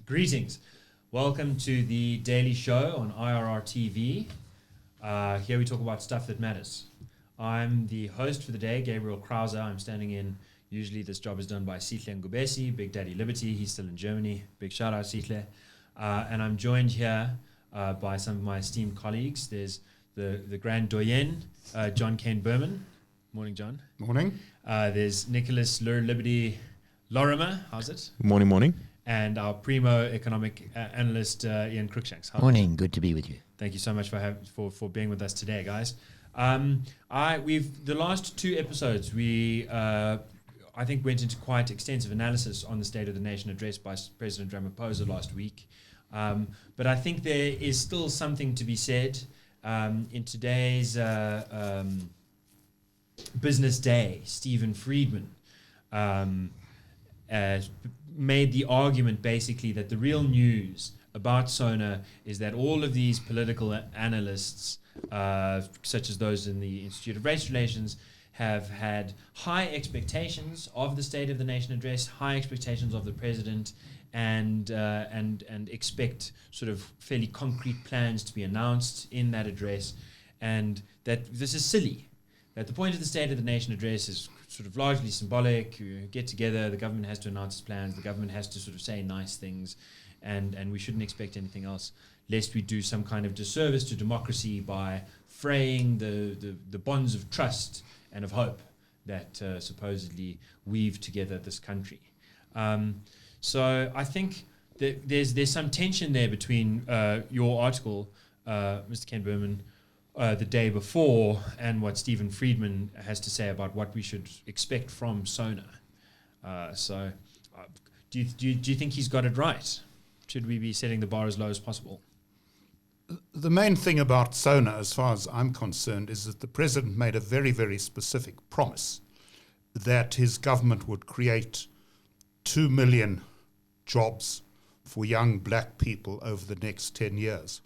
Greetings. Welcome to the Daily Show on IRR TV. Here we talk about stuff that matters. I'm the host for the day, Gabriel Krause. I'm standing in. Usually this job is done by Sihle Ngubesi, Big Daddy Liberty. He's still in Germany. Big shout out, Sihle. And I'm joined here by some of my esteemed colleagues. There's the Grand Doyen, John Kane Berman. Morning, John. Morning. There's Nicholas Liberty Lorimer. How's it? Morning. And our primo economic analyst, Ian Cruikshanks. Morning, good to be with you. Thank you so much for being with us today, guys. The last two episodes I think went into quite extensive analysis on the State of the Nation address by President Ramaphosa last week. But I think there is still something to be said in today's Business Day. Stephen Friedman made the argument basically that the real news about SONA is that all of these political analysts, such as those in the Institute of Race Relations, have had high expectations of the State of the Nation address, high expectations of the president, and expect sort of fairly concrete plans to be announced in that address, and that this is silly. That the point of the State of the Nation address is sort of largely symbolic. You get together, the government has to announce its plans, the government has to sort of say nice things, and we shouldn't expect anything else, lest we do some kind of disservice to democracy by fraying the bonds of trust and of hope that supposedly weave together this country. So I think that there's some tension there between your article, Mr. Ken Berman, the day before, and what Stephen Friedman has to say about what we should expect from SONA. Do you think he's got it right? Should we be setting the bar as low as possible? The main thing about SONA, as far as I'm concerned, is that the president made a very, very specific promise that his government would create 2 million jobs for young black people over the next 10 years.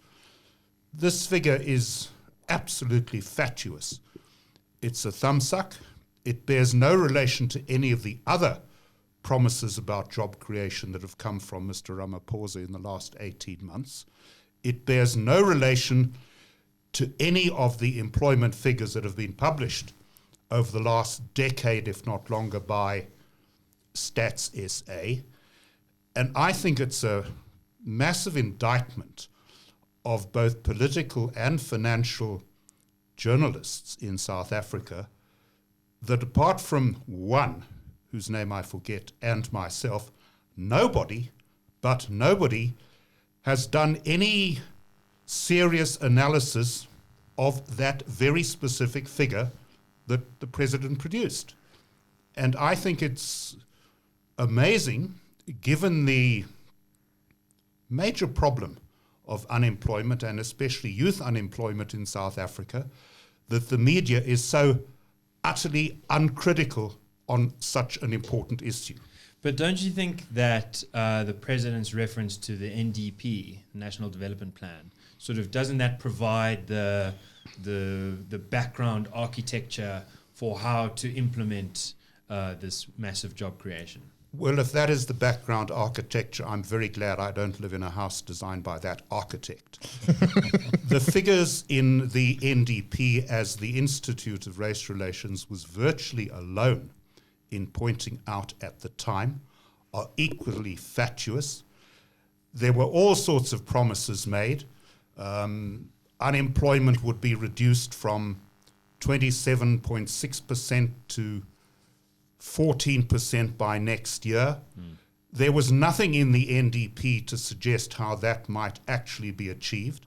This figure is absolutely fatuous. It's a thumbsuck. It bears no relation to any of the other promises about job creation that have come from Mr. Ramaphosa in the last 18 months. It bears no relation to any of the employment figures that have been published over the last decade, if not longer, by Stats SA. And I think it's a massive indictment of both political and financial journalists in South Africa that, apart from one, whose name I forget, and myself, nobody has done any serious analysis of that very specific figure that the president produced. And I think it's amazing, given the major problem of unemployment, and especially youth unemployment in South Africa, that the media is so utterly uncritical on such an important issue. But don't you think that the president's reference to the NDP, National Development Plan, sort of doesn't that provide the background architecture for how to implement this massive job creation? Well, if that is the background architecture, I'm very glad I don't live in a house designed by that architect. The figures in the NDP, as the Institute of Race Relations was virtually alone in pointing out at the time, are equally fatuous. There were all sorts of promises made. Unemployment would be reduced from 27.6% to 14% by next year. There was nothing in the NDP to suggest how that might actually be achieved.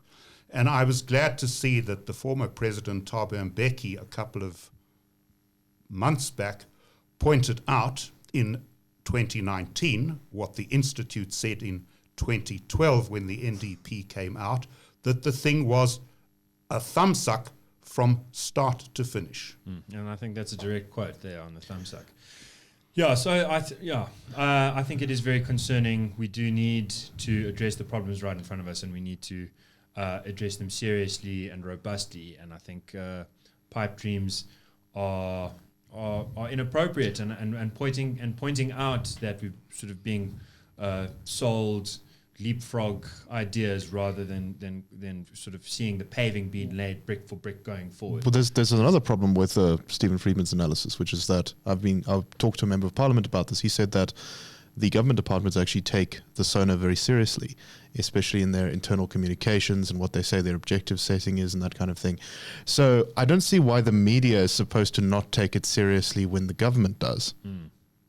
And I was glad to see that the former president, Thabo Mbeki, a couple of months back, pointed out in 2019 what the Institute said in 2012 when the NDP came out, that the thing was a thumbsuck from start to finish. And I think that's a direct quote there on the thumbsuck. Yeah, so I think it is very concerning. We do need to address the problems right in front of us, and we need to address them seriously and robustly. And I think pipe dreams are inappropriate, and pointing out that we're sort of being sold leapfrog ideas rather than sort of seeing the paving being laid brick for brick going forward. But there's another problem with Stephen Friedman's analysis, which is that I've talked to a member of parliament about this. He said that the government departments actually take the SONA very seriously, especially in their internal communications and what they say their objective setting is and that kind of thing. So I don't see why the media is supposed to not take it seriously when the government does.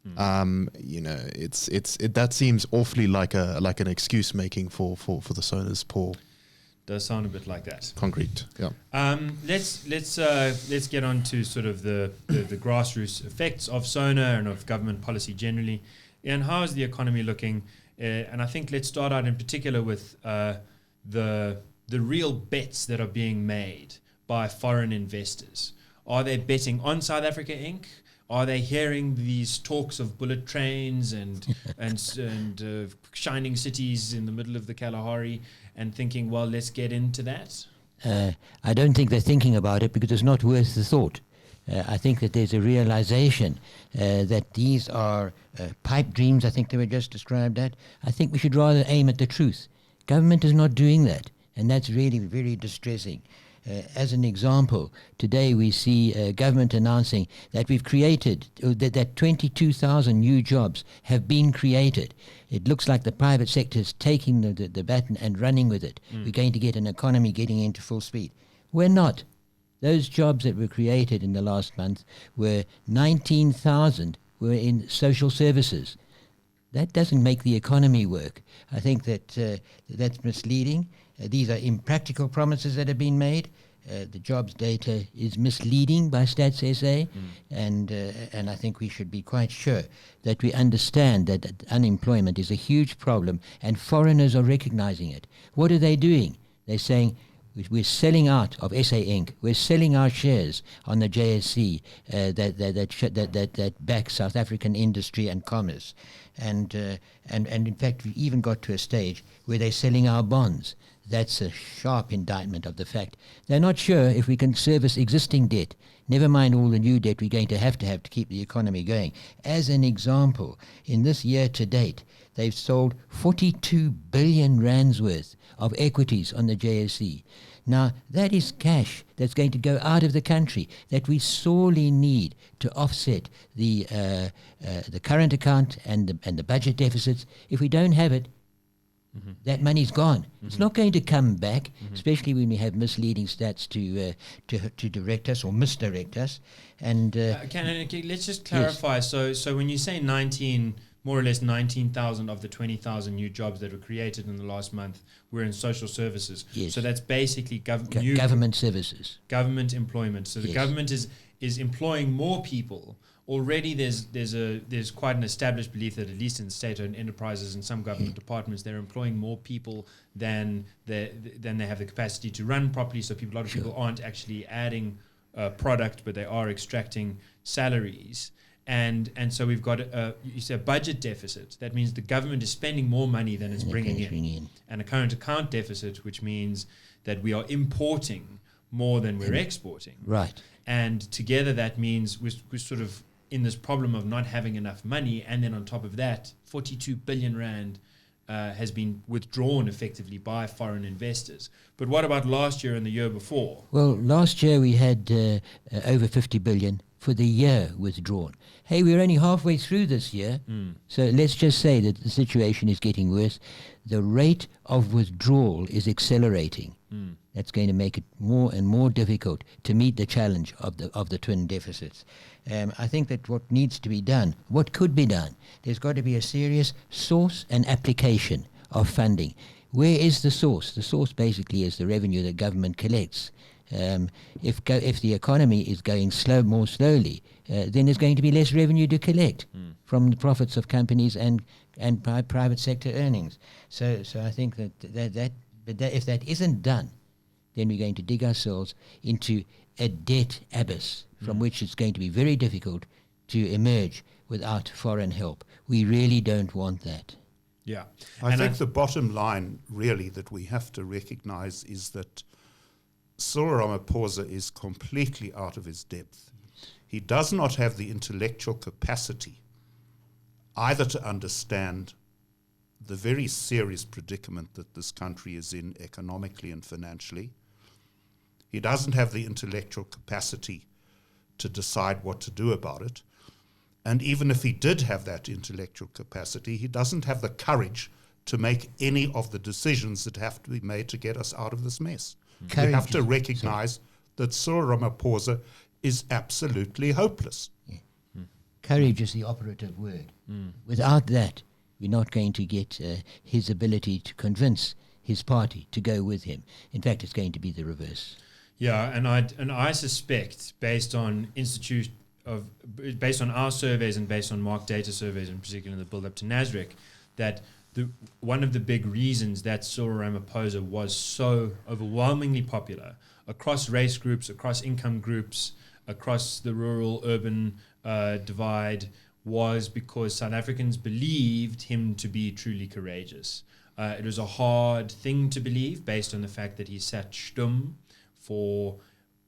That seems awfully like an excuse making for the SONA's poor. Does sound a bit like that. Concrete, yeah. Let's get on to sort of the grassroots effects of SONA and of government policy generally. And how is the economy looking? And I think let's start out in particular with the real bets that are being made by foreign investors. Are they betting on South Africa Inc.? Are they hearing these talks of bullet trains and shining cities in the middle of the Kalahari and thinking, well, let's get into that? I don't think they're thinking about it because it's not worth the thought. I think that there's a realization that these are pipe dreams. I think they were just described that. I think we should rather aim at the truth. Government is not doing that, and that's really very distressing. As an example, today we see government announcing that we've created, that 22,000 new jobs have been created. It looks like the private sector is taking the baton and running with it. We're going to get an economy getting into full speed. We're not. Those jobs that were created in the last month were 19,000 were in social services. That doesn't make the economy work. I think that that's misleading. These are impractical promises that have been made. The jobs data is misleading by Stats SA, and I think we should be quite sure that we understand that unemployment is a huge problem, and foreigners are recognizing it. What are they doing? They're saying, we're selling out of SA Inc. We're selling our shares on the JSE that backs South African industry and commerce, and in fact we even got to a stage where they're selling our bonds. That's a sharp indictment of the fact they're not sure if we can service existing debt. Never mind all the new debt we're going to have to keep the economy going. As an example, in this year to date, they've sold 42 billion rands worth of equities on the JSE. Now, that is cash that's going to go out of the country that we sorely need to offset the current account and the budget deficits. If we don't have it, that money's gone. It's not going to come back, especially when we have misleading stats to direct us or misdirect us. And let's just clarify. Yes. So when you say more or less 19,000 of the 20,000 new jobs that were created in the last month were in social services. Yes. So that's basically government services, government employment. So the government is employing more people. Already there's quite an established belief that at least in state-owned enterprises and some government departments, they're employing more people than they have the capacity to run properly. So a lot of people aren't actually adding product, but they are extracting salaries. And so we've got a budget deficit. That means the government is spending more money than it's bringing in. And a current account deficit, which means that we are importing more than we're exporting. Right. And together that means we're sort of in this problem of not having enough money. And then on top of that, 42 billion rand has been withdrawn effectively by foreign investors. But what about last year and the year before? Well, last year we had over 50 billion for the year withdrawn. Hey, we're only halfway through this year, so let's just say that the situation is getting worse. The rate of withdrawal is accelerating. That's going to make it more and more difficult to meet the challenge of the twin deficits. I think that what needs to be done, what could be done, there's got to be a serious source and application of funding. Where is the source? The source basically is the revenue that government collects. If the economy is going more slowly, then there's going to be less revenue to collect from the profits of companies and private sector earnings. So I think that if that isn't done, then we're going to dig ourselves into a debt abyss from which it's going to be very difficult to emerge without foreign help. We really don't want that. Yeah. I think the bottom line really that we have to recognize is that Cyril Ramaphosa is completely out of his depth. he does not have the intellectual capacity either to understand the very serious predicament that this country is in economically and financially. He doesn't have the intellectual capacity to decide what to do about it. And even if he did have that intellectual capacity, he doesn't have the courage to make any of the decisions that have to be made to get us out of this mess. We have to recognize that Cyril Ramaphosa is absolutely hopeless. Courage is the operative word. Without that, we're not going to get his ability to convince his party to go with him. In fact, it's going to be the reverse. Yeah, and I suspect, based on our surveys and based on market data surveys, in particular in the build-up to Nasdaq, that one of the big reasons that Cyril Ramaphosa was so overwhelmingly popular across race groups, across income groups, across the rural-urban divide, was because South Africans believed him to be truly courageous. It was a hard thing to believe based on the fact that he sat stum for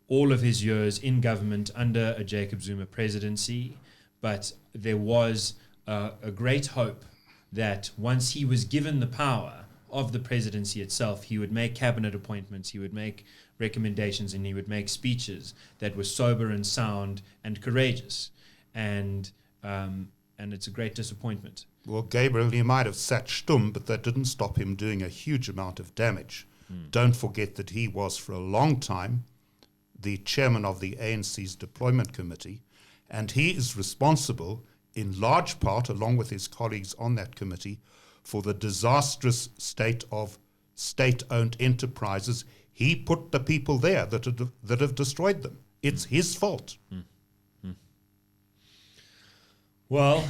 all of his years in government under a Jacob Zuma presidency, but there was a great hope that once he was given the power of the presidency itself, he would make cabinet appointments, he would make recommendations, and he would make speeches that were sober and sound and courageous. And it's a great disappointment. Well, Gabriel, he might have sat stum, but that didn't stop him doing a huge amount of damage. Don't forget that he was for a long time the chairman of the ANC's deployment committee, and he is responsible in large part, along with his colleagues on that committee, for the disastrous state of state-owned enterprises. He put the people there that have destroyed them. It's his fault. Well,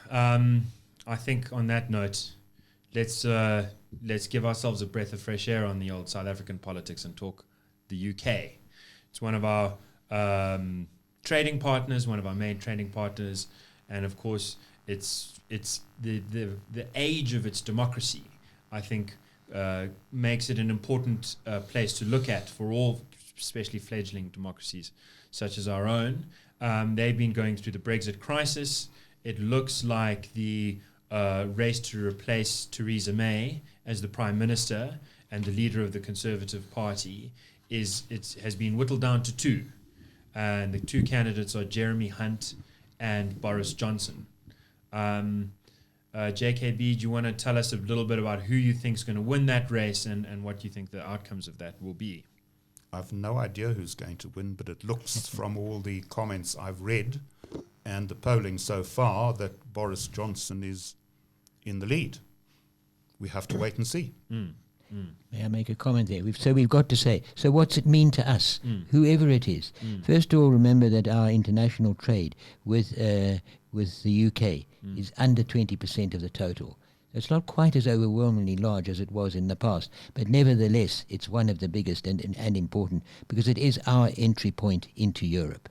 I think on that note, let's give ourselves a breath of fresh air on the old South African politics and talk the UK. It's one of our trading partners, one of our main trading partners, and of course, it's the age of its democracy. I think makes it an important place to look at for all, especially fledgling democracies such as our own. They've been going through the Brexit crisis. It looks like the race to replace Theresa May as the Prime Minister and the leader of the Conservative Party has been whittled down to two. And the two candidates are Jeremy Hunt and Boris Johnson. JKB, do you want to tell us a little bit about who you think is going to win that race and what you think the outcomes of that will be? I've no idea who's going to win, but it looks from all the comments I've read and the polling so far that Boris Johnson is in the lead. We have to wait and see. May I make a comment there? We've got to say, so what's it mean to us, whoever it is? First of all, remember that our international trade with the UK is under 20% of the total. It's not quite as overwhelmingly large as it was in the past, but nevertheless, it's one of the biggest and important because it is our entry point into Europe.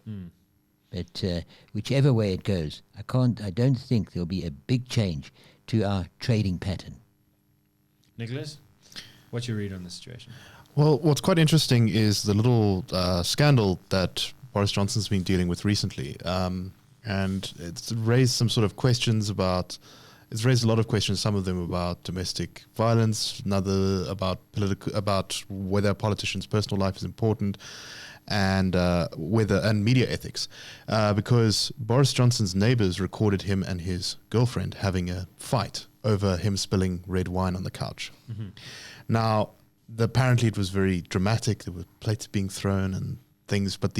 But whichever way it goes, I don't think there'll be a big change to our trading pattern. Nicholas, what's your read on the situation? Well, what's quite interesting is the little scandal that Boris Johnson's been dealing with recently. And it's raised some sort of questions it's raised a lot of questions, some of them about domestic violence, another about whether a politician's personal life is important, and media ethics, because Boris Johnson's neighbors recorded him and his girlfriend having a fight over him spilling red wine on the couch. Now, apparently it was very dramatic. There were plates being thrown and things, but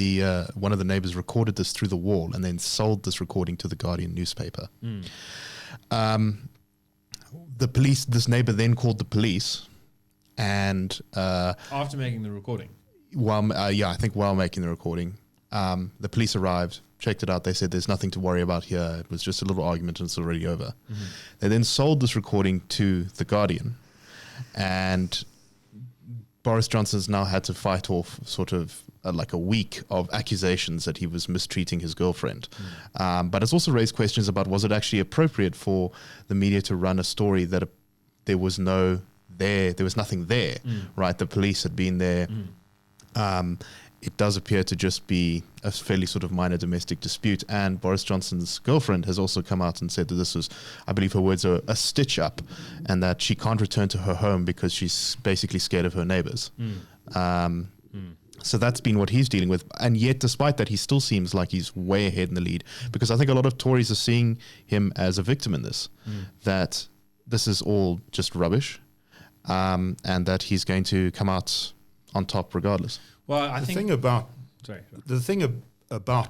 one of the neighbors recorded this through the wall and then sold this recording to the Guardian newspaper. This neighbor then called the police, and After making the recording? while making the recording, the police arrived, checked it out. They said there's nothing to worry about here. It was just a little argument and it's already over. They then sold this recording to the Guardian, and Boris Johnson's now had to fight off sort of like a week of accusations that he was mistreating his girlfriend. But it's also raised questions about, was it actually appropriate for the media to run a story that there was nothing there, right? The police had been there. it does appear to just be a fairly sort of minor domestic dispute. And Boris Johnson's girlfriend has also come out and said that this was, I believe her words are, a stitch up, and that she can't return to her home because she's basically scared of her neighbors. So that's been what he's dealing with. And yet, despite that, he still seems like he's way ahead in the lead, because I think a lot of Tories are seeing him as a victim in this, that this is all just rubbish, and that he's going to come out on top regardless. Well, The thing about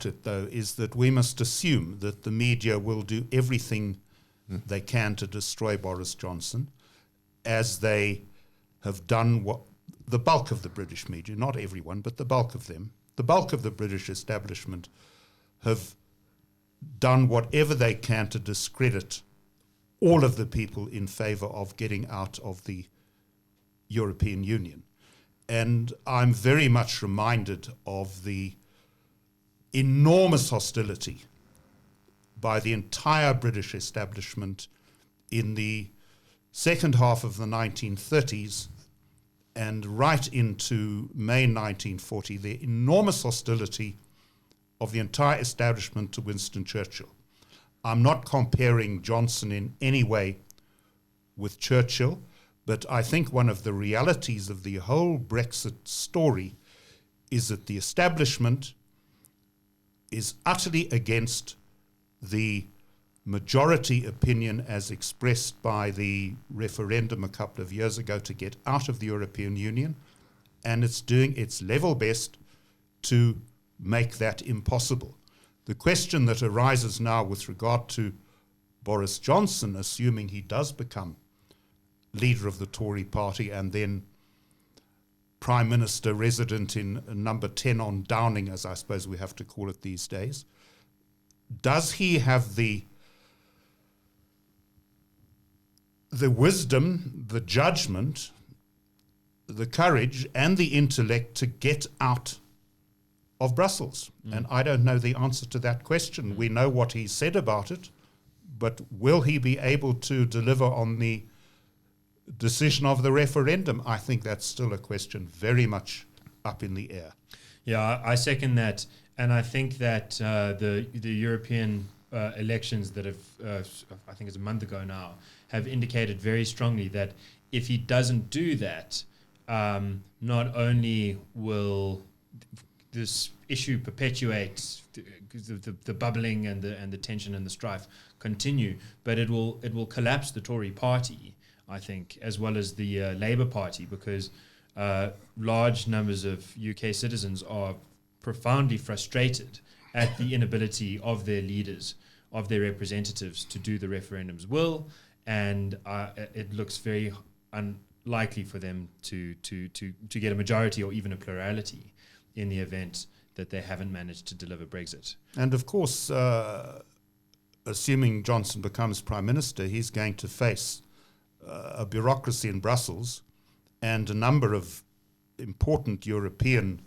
it, though, is that we must assume that the media will do everything they can to destroy Boris Johnson, as they have done what the bulk of the British media, not everyone, but the bulk of them, the bulk of the British establishment have done whatever they can to discredit all of the people in favour of getting out of the European Union. And I'm very much reminded of the enormous hostility by the entire British establishment in the second half of the 1930s and right into May 1940, the enormous hostility of the entire establishment to Winston Churchill. I'm not comparing Johnson in any way with Churchill, but I think one of the realities of the whole Brexit story is that the establishment is utterly against the majority opinion as expressed by the referendum a couple of years ago to get out of the European Union, and it's doing its level best to make that impossible. The question that arises now with regard to Boris Johnson, assuming he does become leader of the Tory party and then Prime Minister resident in number 10 on Downing, as I suppose we have to call it these days, does he have the wisdom, the judgment, the courage and the intellect to get out of Brussels? And I don't know the answer to that question. We know what he said about it, but will he be able to deliver on the decision of the referendum? I think that's still a question very much up in the air. Yeah, I second that. And I think that the European elections that have, I think it's a month ago now, have indicated very strongly that if he doesn't do that, not only will this issue perpetuate the bubbling and the tension and the strife continue, but it will collapse the Tory party, I think, as well as the Labour Party, because large numbers of UK citizens are profoundly frustrated at the inability of their leaders, of their representatives, to do the referendum's will, and it looks very unlikely for them to get a majority or even a plurality in the event that they haven't managed to deliver Brexit. And of course, assuming Johnson becomes Prime Minister, he's going to face a bureaucracy in Brussels and a number of important European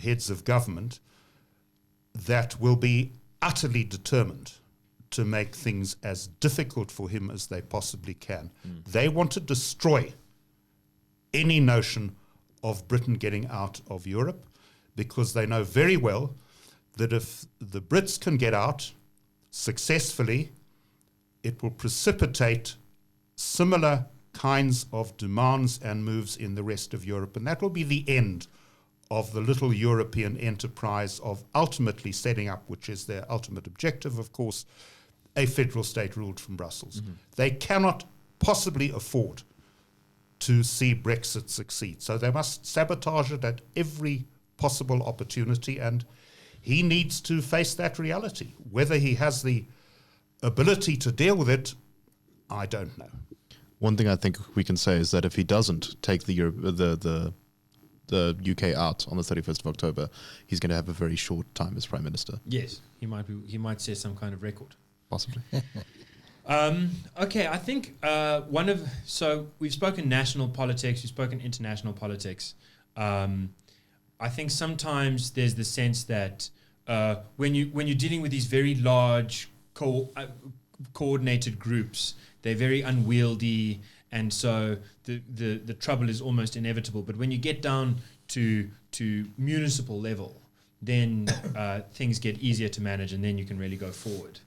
heads of government that will be utterly determined to make things as difficult for him as they possibly can. They want to destroy any notion of Britain getting out of Europe, because they know very well that if the Brits can get out successfully, it will precipitate similar kinds of demands and moves in the rest of Europe. And that will be the end of the little European enterprise of ultimately setting up, which is their ultimate objective, of course, a federal state ruled from Brussels. They cannot possibly afford to see Brexit succeed. So they must sabotage it at every possible opportunity, and he needs to face that reality. Whether he has the ability to deal with it, I don't know. One thing I think we can say is that if he doesn't take the UK out on the 31st of October, he's going to have a very short time as Prime Minister. Yes, he might set some kind of record. Possibly. Okay, I think so we've spoken national politics, we've spoken international politics. I think sometimes there's the sense that when you're dealing with these very large coordinated groups, they're very unwieldy, and so the trouble is almost inevitable. But when you get down to to municipal level, then things get easier to manage, and then you can really go forward.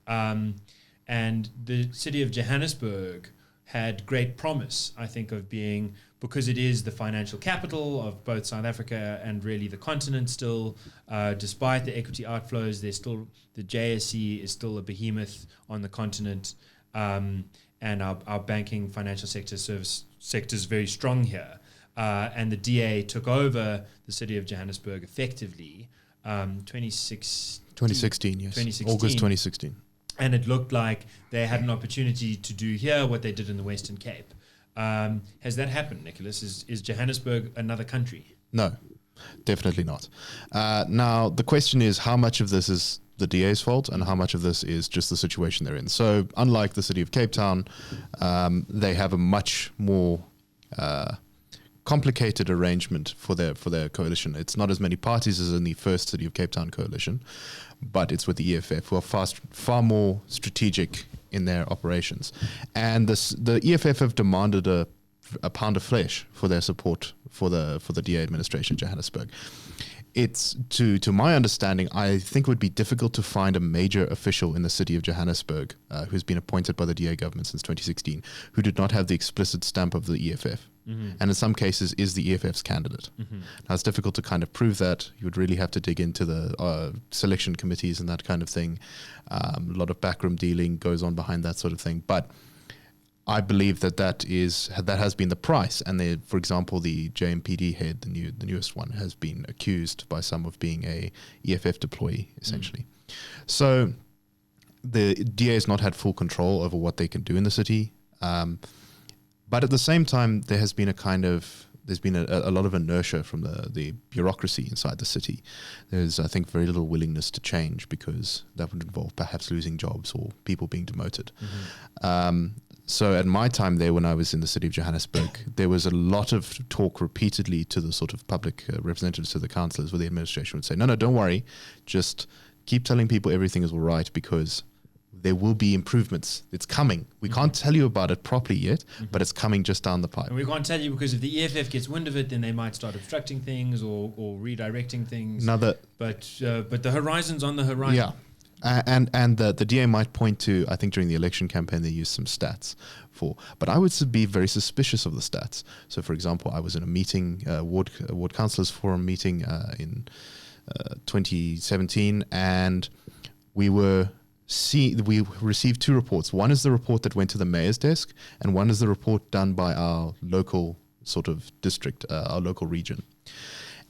And the city of Johannesburg had great promise, I think, of being, because it is the financial capital of both South Africa and really the continent still, despite the equity outflows, there's still, the JSE is still a behemoth on the continent, and our banking financial sector is very strong here. And the DA took over the city of Johannesburg effectively 2016, yes. 2016. August 2016. And it looked like they had an opportunity to do here what they did in the Western Cape. Has that happened, Nicholas? Is Johannesburg another country? No, definitely not. Now, the question is how much of this is the DA's fault and how much of this is just the situation they're in. So unlike the city of Cape Town, they have a much more complicated arrangement for their coalition. It's not as many parties as in the first City of Cape Town coalition, but it's with the EFF, who are far more strategic in their operations. And the EFF have demanded a pound of flesh for their support for the DA administration in Johannesburg. It's to my understanding, I think it would be difficult to find a major official in the city of Johannesburg who's been appointed by the DA government since 2016 who did not have the explicit stamp of the EFF. Mm-hmm. And in some cases is the EFF's candidate. Mm-hmm. Now it's difficult to kind of prove that. You would really have to dig into the selection committees and that kind of thing. A lot of backroom dealing goes on behind that sort of thing. But I believe that has been the price. And for example, the JMPD head, the newest one, has been accused by some of being a EFF deployee, essentially. So the DA has not had full control over what they can do in the city. But at the same time, there's been a lot of inertia from the bureaucracy inside the city. There's, I think, very little willingness to change because that would involve perhaps losing jobs or people being demoted. Mm-hmm. So at my time there, when I was in the city of Johannesburg, there was a lot of talk repeatedly to the sort of public representatives, to the councillors, where the administration would say, no, don't worry, just keep telling people everything is all right because there will be improvements. It's coming. We can't tell you about it properly yet, but it's coming just down the pipe. And we can't tell you because if the EFF gets wind of it, then they might start obstructing things or redirecting things. But the horizon's on the horizon. Yeah. And the DA might point to, I think during the election campaign, they used some stats but I would be very suspicious of the stats. So, for example, I was in a meeting, Ward Councillors Forum meeting in 2017, and we received two reports. One is the report that went to the mayor's desk, and one is the report done by our local sort of district, our local region.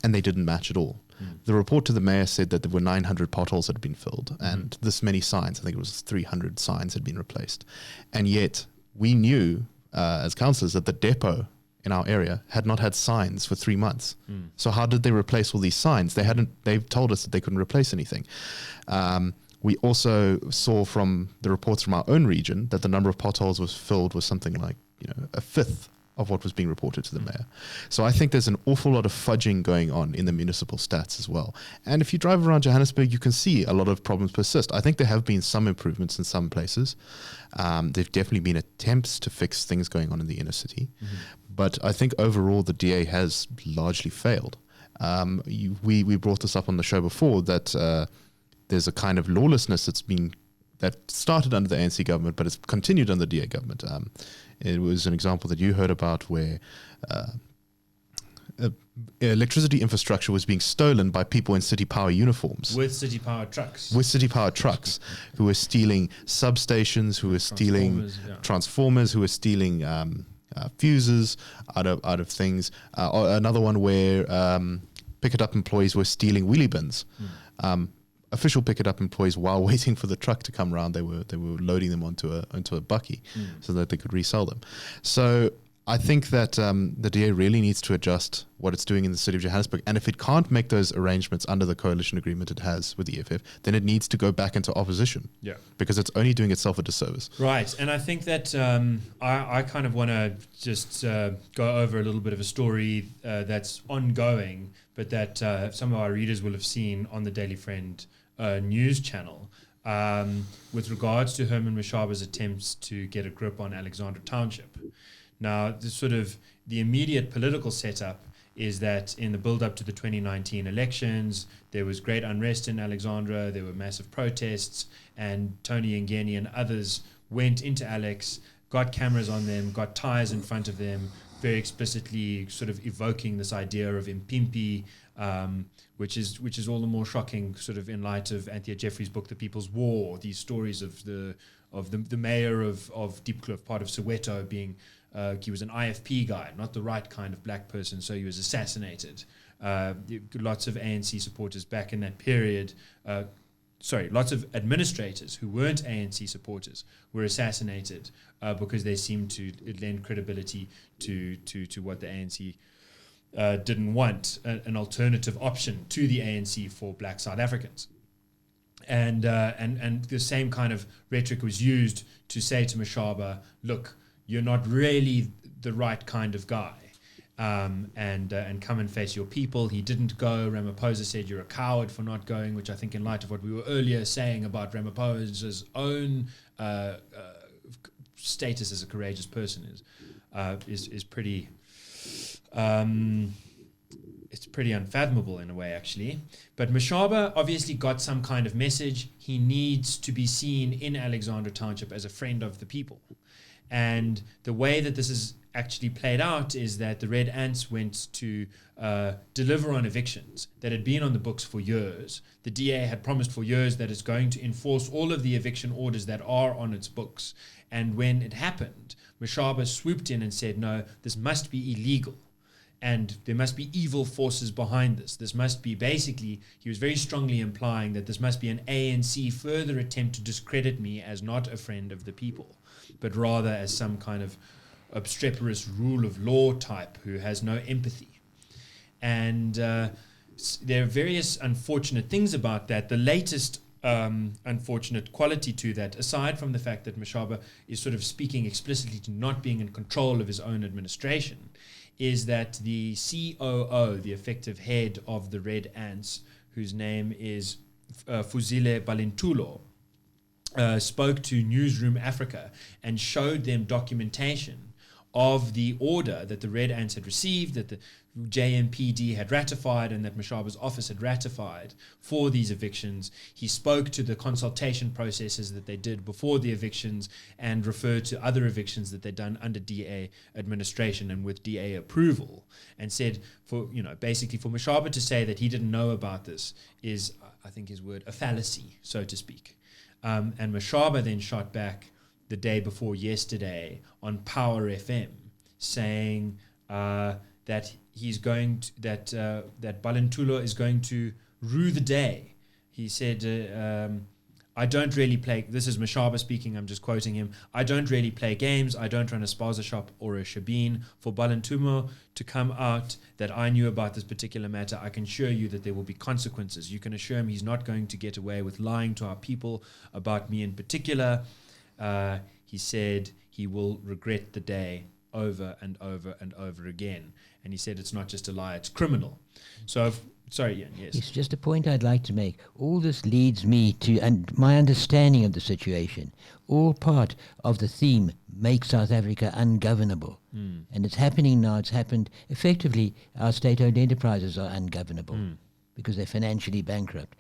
And they didn't match at all. The report to the mayor said that there were 900 potholes that had been filled and this many signs, I think it was 300 signs, had been replaced. And yet we knew as councillors that the depot in our area had not had signs for 3 months. So how did they replace all these signs? They've told us that they couldn't replace anything. We also saw from the reports from our own region that the number of potholes was filled was something like, a fifth of what was being reported to the mayor. So I think there's an awful lot of fudging going on in the municipal stats as well. And if you drive around Johannesburg, you can see a lot of problems persist. I think there have been some improvements in some places. There've definitely been attempts to fix things going on in the inner city. Mm-hmm. But I think overall the DA has largely failed. We brought this up on the show before that there's a kind of lawlessness that started under the ANC government, but it's continued under the DA government. It was an example that you heard about where electricity infrastructure was being stolen by people in City Power uniforms. With City Power trucks. Who were stealing substations, who were stealing transformers, who were stealing fuses out of things. Another one where pick-it-up employees were stealing wheelie bins. Official pick-it-up employees, while waiting for the truck to come around, they were loading them onto a bucky so that they could resell them. So I think that the DA really needs to adjust what it's doing in the city of Johannesburg. And if it can't make those arrangements under the coalition agreement it has with the EFF, then it needs to go back into opposition. Yeah, because it's only doing itself a disservice. Right, and I think that I kind of want to just go over a little bit of a story that's ongoing, but that some of our readers will have seen on the Daily Friend news channel with regards to Herman Mashaba's attempts to get a grip on Alexandra Township. Now, the immediate political setup is that in the build-up to the 2019 elections, there was great unrest in Alexandra, there were massive protests, and Tony Ngeni and others went into Alex, got cameras on them, got tires in front of them, very explicitly sort of evoking this idea of impimpi, which is all the more shocking sort of in light of Anthea Jeffrey's book, The People's War, these stories of the mayor of Diepkloof, part of Soweto, being he was an IFP guy, not the right kind of black person, so he was assassinated. Lots of ANC supporters back in that period, lots of administrators who weren't ANC supporters were assassinated because they seemed to lend credibility to what the ANC didn't want, an alternative option to the ANC for black South Africans. And the same kind of rhetoric was used to say to Mashaba, look, you're not really the right kind of guy, and come and face your people. He didn't go. Ramaphosa said you're a coward for not going, which I think in light of what we were earlier saying about Ramaphosa's own status as a courageous person is pretty it's pretty unfathomable in a way, actually. But Mashaba obviously got some kind of message. He needs to be seen in Alexandra Township as a friend of the people. And the way that this is actually played out is that the Red Ants went to deliver on evictions that had been on the books for years. The DA had promised for years that it's going to enforce all of the eviction orders that are on its books. And when it happened, Mashaba swooped in and said, no, this must be illegal. And there must be evil forces behind this. This must be basically, he was very strongly implying that this must be an ANC further attempt to discredit me as not a friend of the people, but rather as some kind of obstreperous rule of law type who has no empathy. And there are various unfortunate things about that. The latest unfortunate quality to that, aside from the fact that Mashaba is sort of speaking explicitly to not being in control of his own administration, is that the COO, the effective head of the Red Ants, whose name is Fuzile Balintulo, spoke to Newsroom Africa and showed them documentation of the order that the Red Ants had received, that the JMPD had ratified and that Mashaba's office had ratified for these evictions. He spoke to the consultation processes that they did before the evictions and referred to other evictions that they'd done under DA administration and with DA approval, and said, basically for Mashaba to say that he didn't know about this is, I think his word, a fallacy, so to speak. And Mashaba then shot back the day before yesterday on Power FM, saying that he's going to, that Balintulo is going to rue the day. He said, I don't really play, this is Mashaba speaking, I'm just quoting him, I don't really play games, I don't run a spaza shop or a shebeen. For Balintulo to come out that I knew about this particular matter, I can assure you that there will be consequences. You can assure him he's not going to get away with lying to our people about me in particular. He said he will regret the day over and over and over again. And he said it's not just a lie, it's criminal. So, sorry, Ian, yes. It's just a point I'd like to make. All this leads me to, and my understanding of the situation, all part of the theme, make South Africa ungovernable. And it's happening now. It's happened effectively. Our state-owned enterprises are ungovernable. Because they're financially bankrupt.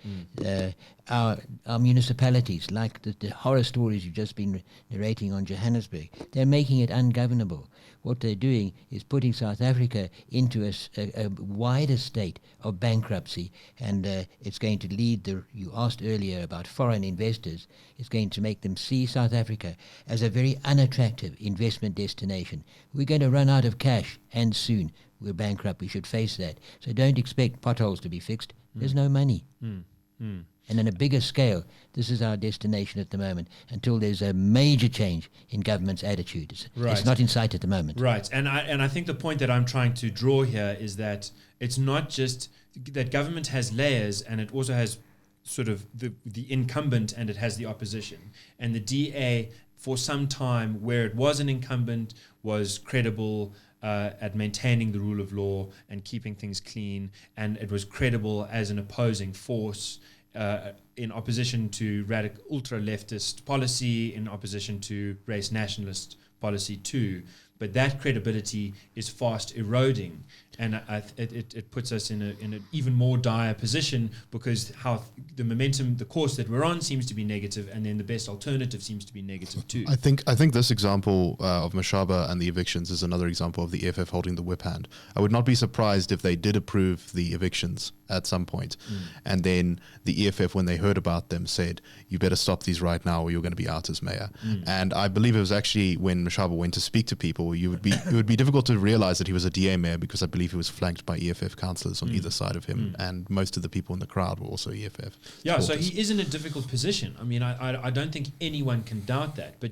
Our municipalities, like the horror stories you've just been narrating on Johannesburg, they're making it ungovernable. What they're doing is putting South Africa into a wider state of bankruptcy, and it's going to lead, you asked earlier about foreign investors, it's going to make them see South Africa as a very unattractive investment destination. We're going to run out of cash, and soon. We're bankrupt, we should face that. So don't expect potholes to be fixed. There's no money. And on a bigger scale, this is our destination at the moment until there's a major change in government's attitude. It's not in sight at the moment. Right. And I think the point that I'm trying to draw here is that it's not just that government has layers, and it also has sort of the incumbent and it has the opposition. And the DA, for some time, where it was an incumbent, was credible at maintaining the rule of law and keeping things clean, and it was credible as an opposing force in opposition to radical ultra-leftist policy, in opposition to race nationalist policy too. but that credibility is fast eroding, and it puts us in an even more dire position, because how the momentum, the course that we're on, seems to be negative, and then the best alternative seems to be negative too. I think this example of Mashaba and the evictions is another example of the EFF holding the whip hand. I would not be surprised if they did approve the evictions at some point, and then the EFF, when they heard about them, said, "You better stop these right now, or you're going to be out as mayor." And I believe it was actually when Mashaba went to speak to people, it would be difficult to realize that he was a DA mayor, because I believe he was flanked by EFF councillors on either side of him, and most of the people in the crowd were also EFF. Yeah, so supporters. he is in a difficult position. I mean, I don't think anyone can doubt that. But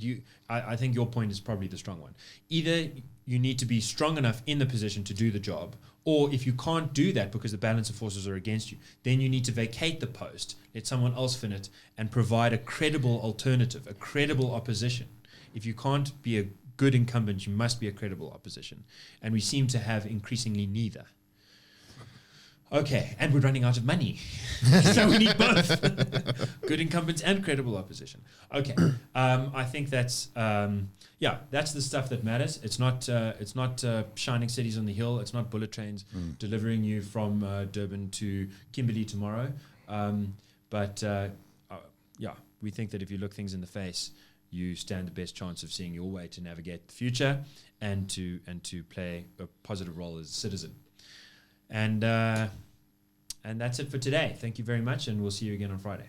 I think your point is probably the strong one. Either you need to be strong enough in the position to do the job, or if you can't do that because the balance of forces are against you, then you need to vacate the post, let someone else fill it, and provide a credible alternative, a credible opposition. If you can't be a good incumbent, you must be a credible opposition. And we seem to have increasingly neither. Okay, and we're running out of money. So we need both. Good incumbents and credible opposition. Okay, I think that's that's the stuff that matters. It's not shining cities on the hill. It's not bullet trains delivering you from Durban to Kimberley tomorrow. We think that if you look things in the face, you stand the best chance of seeing your way to navigate the future and to play a positive role as a citizen. And that's it for today. Thank you very much, and we'll see you again on Friday.